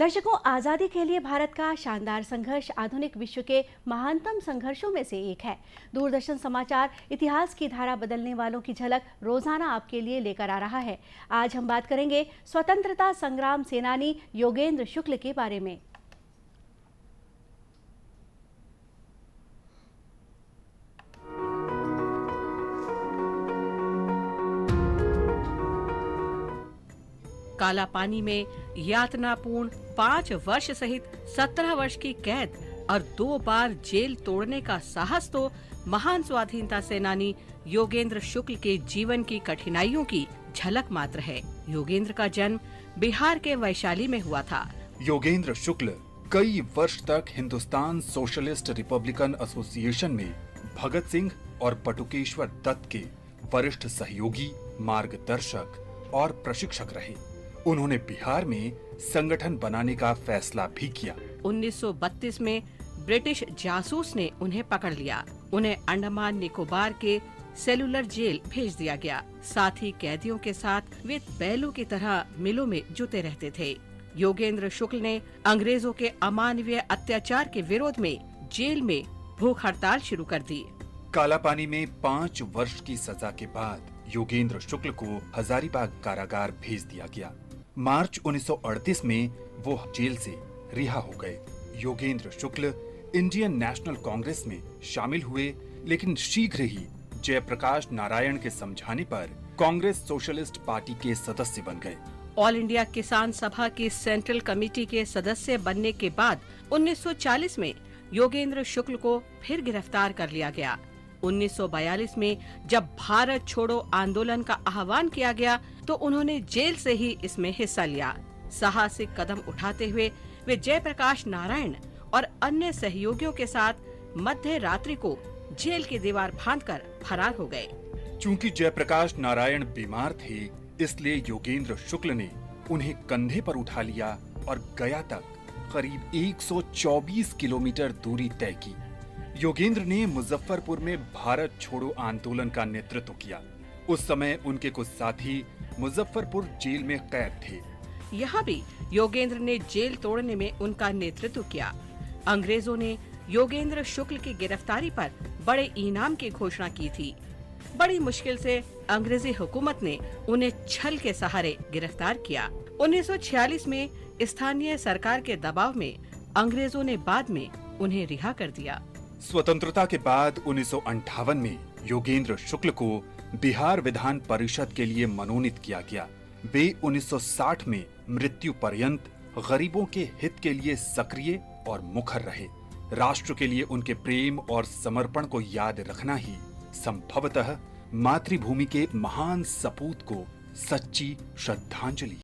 दर्शकों, आज़ादी के लिए भारत का शानदार संघर्ष आधुनिक विश्व के महानतम संघर्षों में से एक है। दूरदर्शन समाचार इतिहास की धारा बदलने वालों की झलक रोजाना आपके लिए लेकर आ रहा है। आज हम बात करेंगे स्वतंत्रता संग्राम सेनानी योगेंद्र शुक्ल के बारे में। काला पानी में यातनापूर्ण 5 वर्ष सहित 17 वर्ष की कैद और 2 बार जेल तोड़ने का साहस तो महान स्वाधीनता सेनानी योगेंद्र शुक्ल के जीवन की कठिनाइयों की झलक मात्र है। योगेंद्र का जन्म बिहार के वैशाली में हुआ था। योगेंद्र शुक्ल कई वर्ष तक हिंदुस्तान सोशलिस्ट रिपब्लिकन एसोसिएशन में भगत सिंह और बटुकेश्वर दत्त के वरिष्ठ सहयोगी, मार्गदर्शक और प्रशिक्षक रहे। उन्होंने बिहार में संगठन बनाने का फैसला भी किया। 1932 में ब्रिटिश जासूस ने उन्हें पकड़ लिया। उन्हें अंडमान निकोबार के सेलुलर जेल भेज दिया गया। साथ ही कैदियों के साथ वे बैलों की तरह मिलों में जुटे रहते थे। योगेंद्र शुक्ल ने अंग्रेजों के अमानवीय अत्याचार के विरोध में जेल में भूख हड़ताल शुरू कर दी। काला पानी में 5 वर्ष की सजा के बाद योगेंद्र शुक्ल को हजारीबाग कारागार भेज दिया गया। मार्च 1938 में वो जेल से रिहा हो गए। योगेंद्र शुक्ल इंडियन नेशनल कांग्रेस में शामिल हुए, लेकिन शीघ्र ही जयप्रकाश नारायण के समझाने पर कांग्रेस सोशलिस्ट पार्टी के सदस्य बन गए। ऑल इंडिया किसान सभा की सेंट्रल कमेटी के सदस्य बनने के बाद 1940 में योगेंद्र शुक्ल को फिर गिरफ्तार कर लिया गया। 1942 में जब भारत छोड़ो आंदोलन का आह्वान किया गया तो उन्होंने जेल से ही इसमें हिस्सा लिया। साहसिक कदम उठाते हुए वे जयप्रकाश नारायण और अन्य सहयोगियों के साथ मध्य रात्रि को जेल की दीवार फांदकर फरार हो गए। चूंकि जयप्रकाश नारायण बीमार थे, इसलिए योगेंद्र शुक्ल ने उन्हें कंधे पर उठा लिया और गया तक करीब 124 किलोमीटर दूरी तय की। योगेंद्र ने मुजफ्फरपुर में भारत छोड़ो आंदोलन का नेतृत्व किया। उस समय उनके कुछ साथी मुजफ्फरपुर जेल में कैद थे। यहाँ भी योगेंद्र ने जेल तोड़ने में उनका नेतृत्व किया। अंग्रेजों ने योगेंद्र शुक्ल की गिरफ्तारी पर बड़े इनाम की घोषणा की थी। बड़ी मुश्किल से अंग्रेजी हुकूमत ने उन्हें छल के सहारे गिरफ्तार किया। 1946 में स्थानीय सरकार के दबाव में अंग्रेजों ने बाद में उन्हें रिहा कर दिया। स्वतंत्रता के बाद 1958 में योगेंद्र शुक्ल को बिहार विधान परिषद के लिए मनोनीत किया गया। वे 1960 में मृत्यु पर्यंत गरीबों के हित के लिए सक्रिय और मुखर रहे। राष्ट्र के लिए उनके प्रेम और समर्पण को याद रखना ही संभवतः मातृभूमि के महान सपूत को सच्ची श्रद्धांजलि